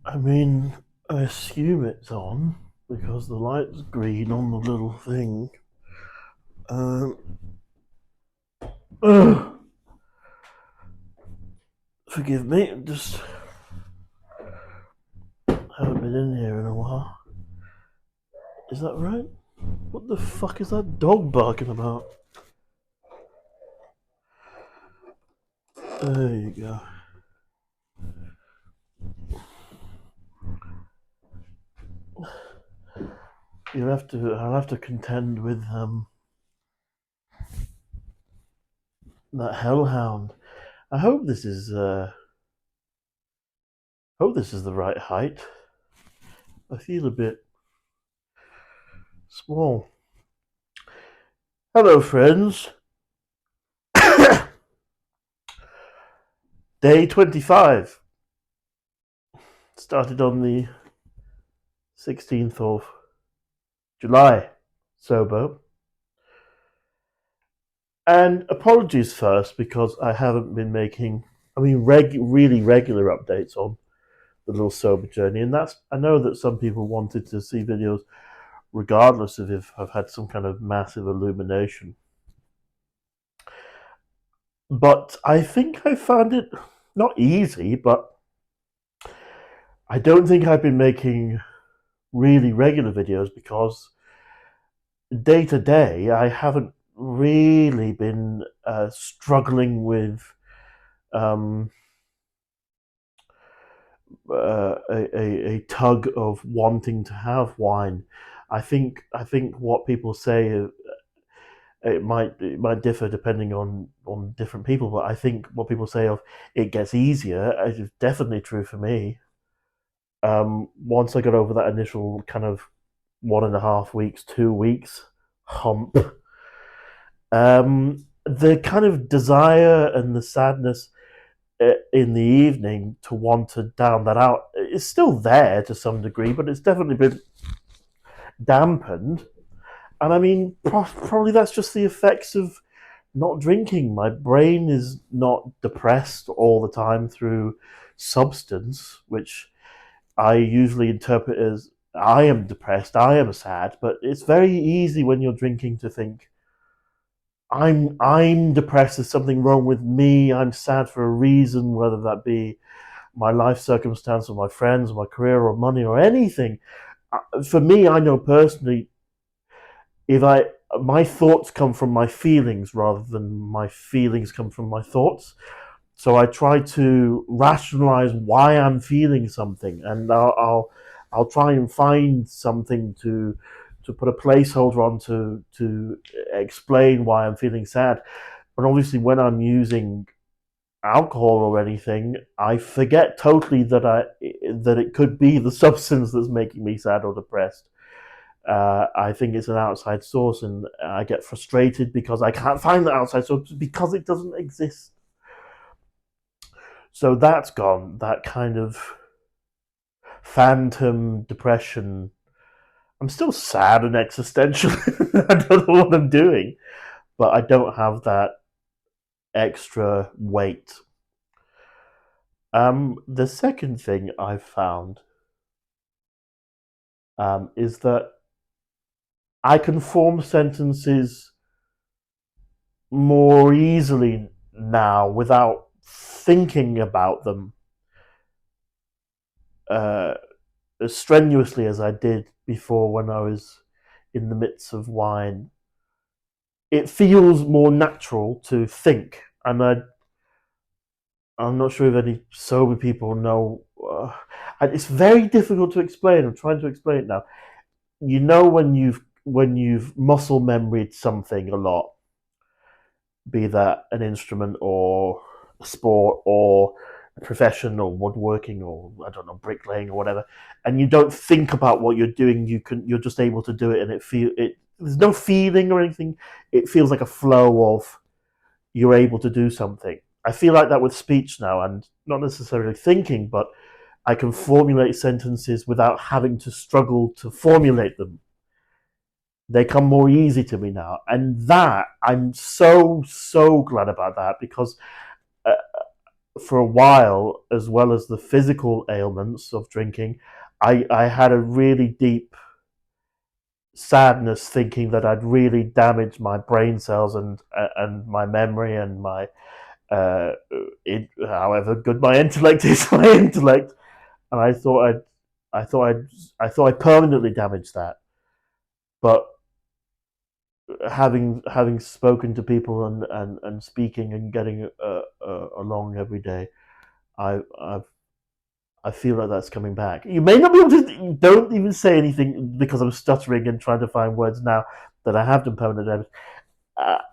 I mean, I assume it's on because the light's green on the little thing. Um, ugh, forgive me, just haven't been in here in a while. Is that right? What the fuck is that dog barking about? There you go. I'll have to contend with that hellhound. I hope this is the right height. I feel a bit small. Hello, friends. Day 25. Started on the 16th of July. Sober. And apologies first because I haven't been making, really regular updates on the little sober journey. And I know that some people wanted to see videos regardless of if I've had some kind of massive illumination. But I think I found it not easy, but I don't think I've been making really regular videos because day to day I haven't really been struggling with um, a tug of wanting to have wine. I think what people say it might differ depending on different people, but I think what people say of it gets easier is definitely true for me. Once I got over that initial kind of 1.5 weeks, 2 weeks hump, the kind of desire and the sadness in the evening to want to down that out is still there to some degree, but it's definitely been dampened. And I mean, probably that's just the effects of not drinking. My brain is not depressed all the time through substance, which I usually interpret as I am depressed, I am sad, but it's very easy when you're drinking to think I'm depressed, there's something wrong with me, I'm sad for a reason, whether that be my life circumstance or my friends or my career or money or anything. For me, I know personally, if I my thoughts come from my feelings rather than my feelings come from my thoughts. So I try to rationalize why I'm feeling something, and I'll try and find something to put a placeholder on to explain why I'm feeling sad. But obviously, when I'm using alcohol or anything, I forget totally that it could be the substance that's making me sad or depressed. I think it's an outside source, and I get frustrated because I can't find the outside source because it doesn't exist. So that's gone. That kind of phantom depression. I'm still sad and existential. I don't know what I'm doing, but I don't have that extra weight. The second thing I've found is that I can form sentences more easily now without thinking about them uh, as strenuously as I did before when I was in the midst of wine. It feels more natural to think, and I'm not sure if any sober people know. It's very difficult to explain. I'm trying to explain it now. You know when you've muscle memoried something a lot, be that an instrument or a sport or a profession or woodworking or I don't know bricklaying or whatever, and you don't think about what you're doing. You're just able to do it, and it. There's no feeling or anything. It feels like a flow of you're able to do something. I feel like that with speech now, and not necessarily thinking, but I can formulate sentences without having to struggle to formulate them. They come more easy to me now, and that I'm so glad about that because uh, for a while, as well as the physical ailments of drinking, I had a really deep sadness thinking that I'd really damaged my brain cells and my memory and my however good my intellect is, my intellect, and I thought I permanently damaged that. But having spoken to people and speaking and getting along every day, I I feel like that's coming back. You may not be able to. Don't even say anything because I'm stuttering and trying to find words now that I have done permanent damage.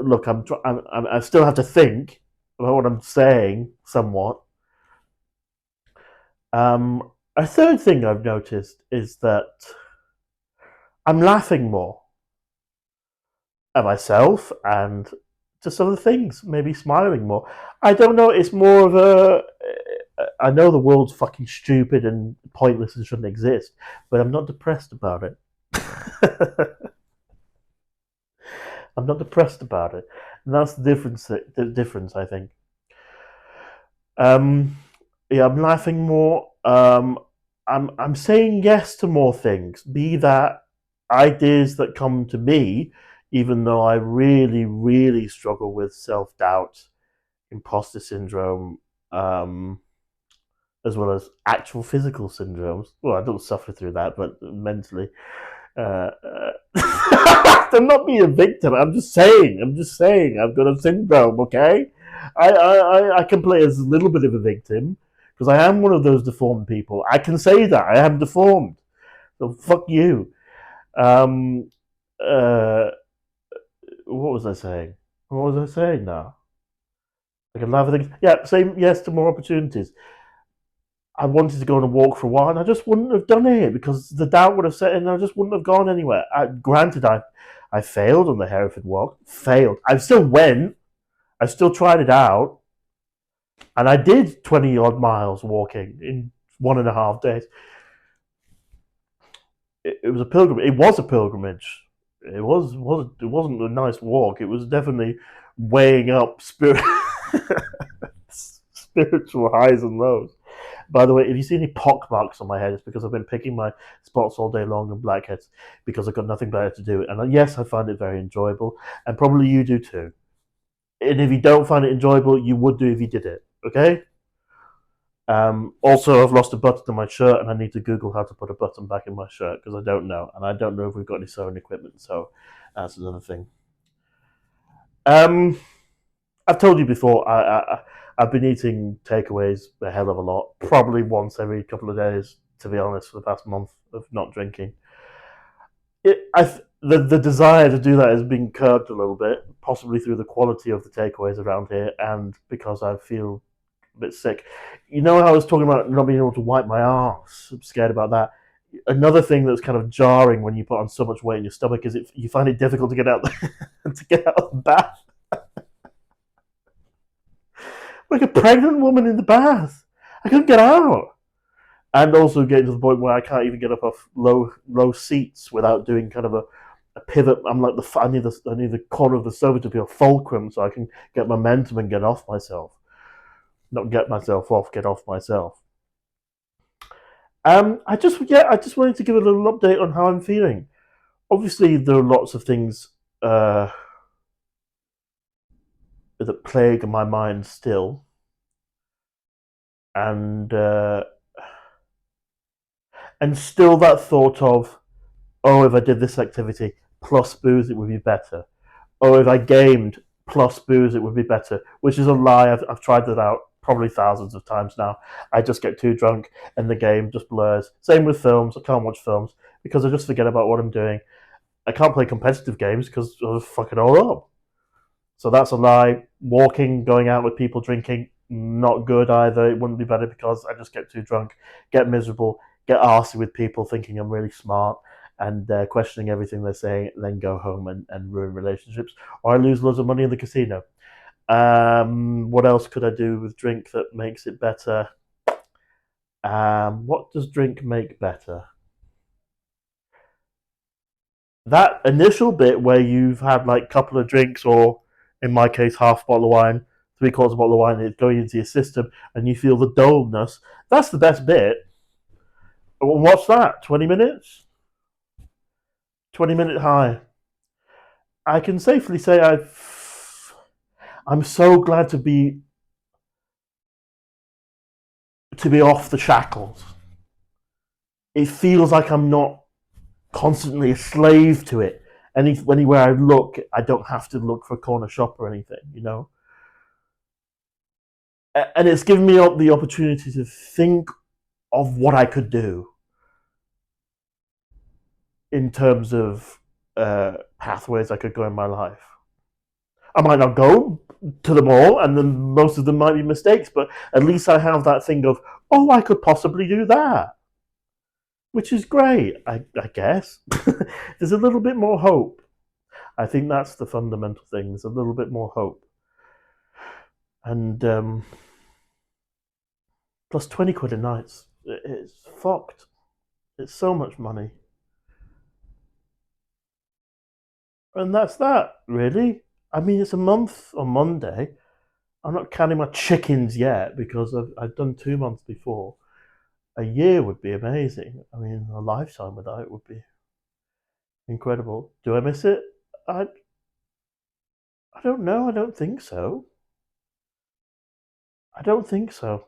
Look, I still have to think about what I'm saying somewhat. A third thing I've noticed is that I'm laughing more at myself and just other things, maybe smiling more. I don't know. It's more of a. I know the world's fucking stupid and pointless and shouldn't exist, but I'm not depressed about it. I'm not depressed about it, and that's the difference. The difference, I think. Um, yeah, I'm laughing more. I'm saying yes to more things. Be that ideas that come to me, even though I really, really struggle with self doubt, imposter syndrome, um, as well as actual physical syndromes. Well, I don't suffer through that, but mentally, I'm not being a victim. I'm just saying. I'm just saying. I've got a syndrome. Okay, I can play as a little bit of a victim because I am one of those deformed people. I can say that I am deformed. So fuck you. Um, uh, what was I saying? What was I saying now? I can laugh at things. Yeah, saying yes to more opportunities. I wanted to go on a walk for a while, and I just wouldn't have done it because the doubt would have set in, and I just wouldn't have gone anywhere. Granted, I failed on the Hereford walk. Failed. I still went. I still tried it out, and I did 20 odd miles walking in 1.5 days. It was a pilgrimage. It was a pilgrimage. It wasn't a nice walk. It was definitely weighing up spiritual highs and lows. By the way, if you see any pock marks on my head, it's because I've been picking my spots all day long and blackheads because I've got nothing better to do. And yes, I find it very enjoyable, and probably you do too. And if you don't find it enjoyable, you would do if you did it. Okay. Also, I've lost a button on my shirt, and I need to Google how to put a button back in my shirt because I don't know, and I don't know if we've got any sewing equipment. So that's another thing. Um, I've told you before. I've been eating takeaways a hell of a lot, probably once every couple of days. To be honest, for the past month of not drinking, the desire to do that has been curbed a little bit, possibly through the quality of the takeaways around here, and because I feel a bit sick. You know, I was talking about not being able to wipe my arse. I'm scared about that. Another thing that's kind of jarring when you put on so much weight in your stomach is you find it difficult to get out to get out of the bath, like a pregnant woman in the bath. I couldn't get out, and also getting to the point where I can't even get up off low seats without doing kind of a pivot. I'm like I need the corner of the sofa to be a fulcrum so I can get momentum and get off myself. Not get myself off, get off myself. I just wanted to give a little update on how I'm feeling. Obviously, there are lots of things uh, that plague my mind still, and still that thought of, oh, if I did this activity plus booze, it would be better. Oh, if I gamed plus booze, it would be better. Which is a lie. I've tried that out probably thousands of times now. I just get too drunk and the game just blurs. Same with films. I can't watch films because I just forget about what I'm doing. I can't play competitive games because I'll fuck it all up. So that's a lie. Walking, going out with people, drinking, not good either. It wouldn't be better because I just get too drunk, get miserable, get arsy with people thinking I'm really smart and questioning everything they're saying, and then go home and ruin relationships. Or I lose loads of money in the casino. What else could I do with drink that makes it better? What does drink make better? That initial bit where you've had like a couple of drinks, or in my case, half a bottle of wine, 3/4 bottle of wine, it's going into your system, and you feel the dullness. That's the best bit. What's that? 20 minutes? 20-minute high. I can safely say I'm so glad to be off the shackles. It feels like I'm not constantly a slave to it. Anywhere I look, I don't have to look for a corner shop or anything. And it's given me the opportunity to think of what I could do in terms of pathways I could go in my life. I might not go to them all, and then most of them might be mistakes, but at least I have that thing of, oh, I could possibly do that, which is great, I guess. There's a little bit more hope. I think that's the fundamental thing. There's a little bit more hope. And plus 20 quid a night, it's fucked. It's so much money. And that's that, really. I mean, it's a month on Monday. I'm not counting my chickens yet because I've done 2 months before. A year would be amazing. I mean, a lifetime without it would be incredible. Do I miss it? I I don't know. I don't think so. I don't think so.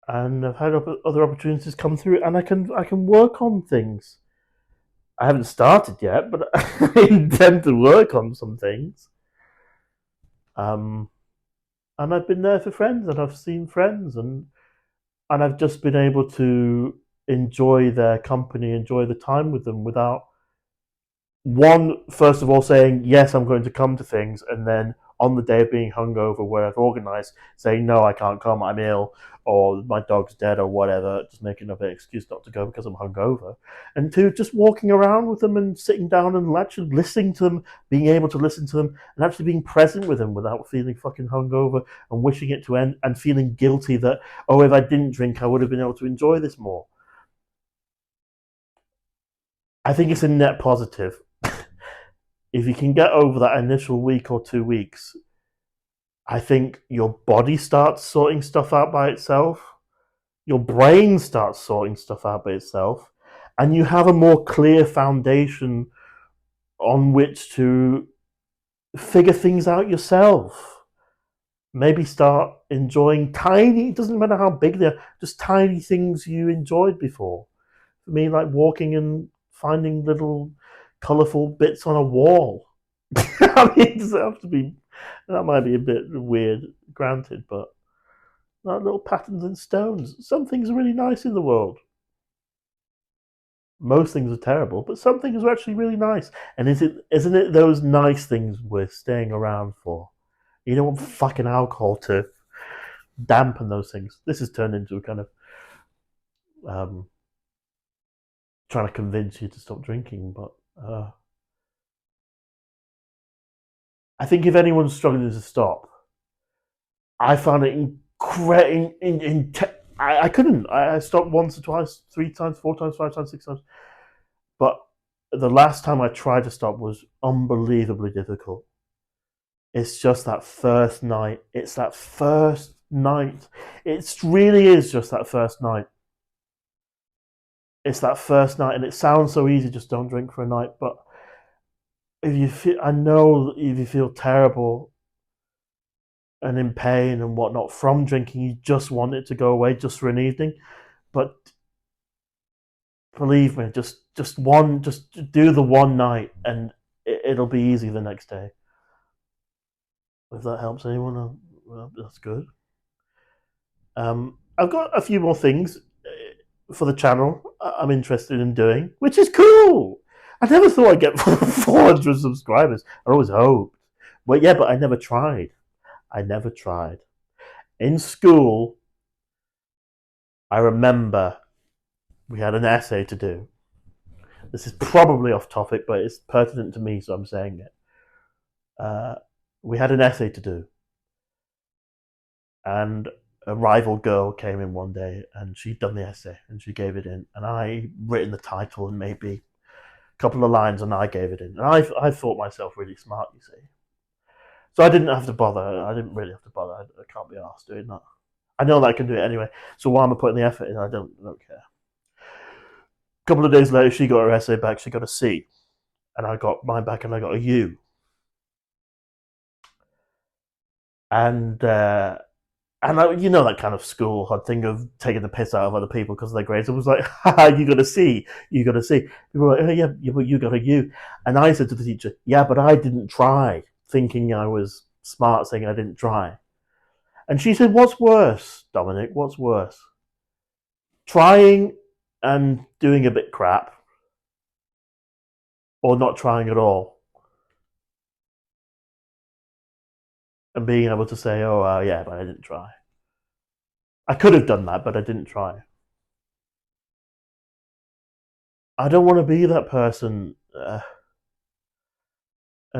And I've had other opportunities come through, and I can work on things. I haven't started yet, but I intend to work on some things. Um, and I've been there for friends, and I've seen friends, and I've just been able to enjoy their company, enjoy the time with them without one, first of all, saying yes, I'm going to come to things, and then on the day of being hungover, where I've organised, saying no, I can't come, I'm ill, or my dog's dead, or whatever, just making up an excuse not to go because I'm hungover. And two, just walking around with them and sitting down and actually listening to them, being able to listen to them, and actually being present with them without feeling fucking hungover and wishing it to end and feeling guilty that, oh, if I didn't drink, I would have been able to enjoy this more. I think it's a net positive. If you can get over that initial week or 2 weeks, I think your body starts sorting stuff out by itself, your brain starts sorting stuff out by itself, and you have a more clear foundation on which to figure things out yourself. Maybe start enjoying tiny, it doesn't matter how big they're, just tiny things you enjoyed before. For me, like walking and finding little colourful bits on a wall. I mean, it doesn't have to be. That might be a bit weird, granted, but like little patterns in stones. Some things are really nice in the world. Most things are terrible, but some things are actually really nice. And isn't it those nice things we're staying around for? You don't want fucking alcohol to dampen those things. This has turned into a kind of um, trying to convince you to stop drinking, but I think if anyone's struggling to stop, I found it incredible. I couldn't. I stopped once or twice, 3 times, 4 times, 5 times, 6 times. But the last time I tried to stop was unbelievably difficult. It's just that first night. It's that first night. It really is just that first night. It's that first night, and it sounds so easy. Just don't drink for a night. But if you feel, I know if you feel terrible and in pain and whatnot from drinking, you just want it to go away just for an evening. But believe me, just do the one night, and it'll be easy the next day. If that helps anyone, well, that's good. I've got a few more things for the channel I'm interested in doing, which is cool. I never thought I'd get 400 subscribers. I always hoped, but yeah, but I never tried. I never tried. In school, I remember we had an essay to do. This is probably off topic, but it's pertinent to me, so I'm saying it. Uh, we had an essay to do, and a rival girl came in one day, and she'd done the essay, and she gave it in, and I written the title and maybe a couple of lines, and I gave it in, and I thought myself really smart, you see. So I didn't have to bother. I didn't really have to bother. I can't be asked doing that. I know that I can do it anyway. So why am I putting the effort in? I don't care. A couple of days later, she got her essay back. She got a C, and I got mine back, and I got a U. And you know that kind of school thing of taking the piss out of other people because of their grades. It was like, haha, you got a C, you got a C. People were like, oh yeah, but you got a U. And I said to the teacher, yeah, but I didn't try, thinking I was smart, saying I didn't try. And she said, what's worse, Dominic? What's worse? Trying and doing a bit crap, or not trying at all and being able to say, oh, yeah, but I didn't try. I could have done that, but I didn't try. I don't want to be that person. And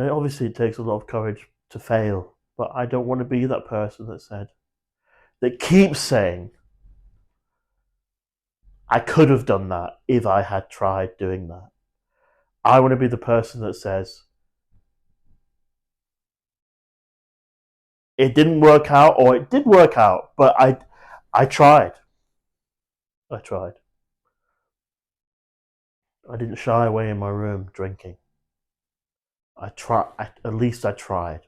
obviously, it takes a lot of courage to fail, but I don't want to be that person that keeps saying, I could have done that if I had tried doing that. I want to be the person that says, it didn't work out, or it did work out, but I tried. I tried. I didn't shy away in my room drinking. At least I tried.